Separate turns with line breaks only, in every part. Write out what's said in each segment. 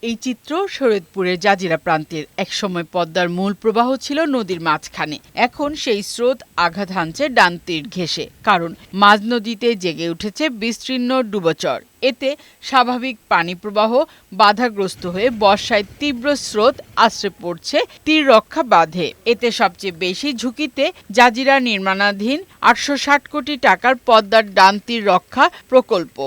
এই চিত্র শরীয়তপুরের জাজিরা প্রান্তের। একসময় পদ্মার মূল প্রবাহ ছিল নদীর মাঝখানে। এখন সেই স্রোত আঘাত হানছে ডান তীর ঘেঁষে, কারণ মাঝ নদীতে জেগে উঠেছে বিস্তীর্ণ ডুবোচর। এতে স্বাভাবিক পানি প্রবাহ বাধাগ্রস্ত হয়ে বর্ষায় তীব্র স্রোত আছড়ে পড়ছে তীর রক্ষা বাঁধে। এতে সবচেয়ে বেশি ঝুঁকিতে জাজিরা নির্মাণাধীন ৮৬০ কোটি টাকার পদ্মার ডান তীর রক্ষা প্রকল্প।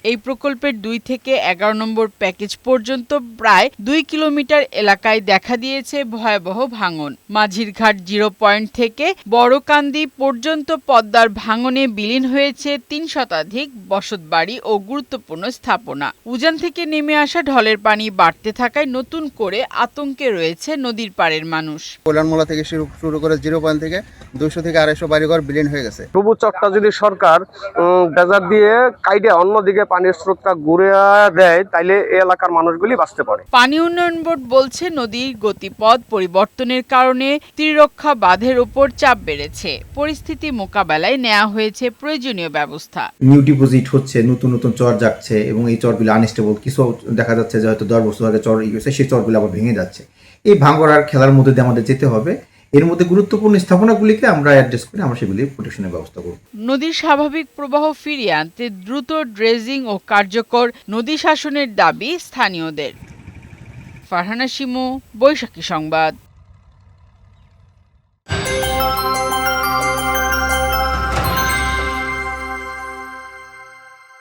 এই প্রকল্পের ২ থেকে ১১ নম্বর প্যাকেজ পর্যন্ত প্রায় ২ কিলোমিটার এলাকায় দেখা দিয়েছে ভয়াবহ ভাঙন। মাঝিরঘাট জিরো পয়েন্ট থেকে বড়কান্দি পর্যন্ত পদ্মার ভাঙনে বিলীন হয়েছে ৩ শতাধিক বসতবাড়ি ও গুরুত্বপূর্ণ স্থাপনা। উজান থেকে নেমে আসা ঢলের পানি বাড়তে থাকায় নতুন করে আতঙ্কে রয়েছে নদীর পাড়ের মানুষ।
কল্যাণমোলা থেকে শুরু করে জিরো পয়েন্ট থেকে ২০০ থেকে ২৫০ বাড়িঘর বিলীন হয়ে গেছে।
ডুবোচরটা যদি সরকার বেজার দিয়ে কাইডে অন্যদিকে পানির স্রোতটা ঘুরে দেয়, তাইলে এই এলাকার মানুষগুলি বাঁচতে পারে।
পানি উন্নয়ন বোর্ড বলছে, নদীর গতিপথ পরিবর্তনের কারণে তীররক্ষা বাঁধের উপর চাপ বেড়েছে। পরিস্থিতি মোকাবেলায় নেওয়া হয়েছে প্রয়োজনীয় ব্যবস্থা।
নিউ ডিপোজিট হচ্ছে, নতুন নতুন চর যাচ্ছে এবং এই চরগুলো আনস্টেবল। কিছু দেখা যাচ্ছে যে হয়তো ১০ বছর আগে চর গেছে, সেই চরগুলো আবার ভেঙে যাচ্ছে। এই ভাঙড়ার খেলার মধ্যে দিয়ে আমাদের যেতে হবে। এর মধ্যে গুরুত্বপূর্ণ স্থাপনাগুলিকে আমরা অ্যাড্রেস করে আমরা সেগুলি প্রোটেকশনের ব্যবস্থা করব।
নদীর স্বাভাবিক প্রবাহ ফিরিয়ে আনতে দ্রুত ড্রেজিং ও কার্যকর নদী শাসনের দাবি স্থানীয়দের। ফারহানা শিমু, বৈশাখী সংবাদ।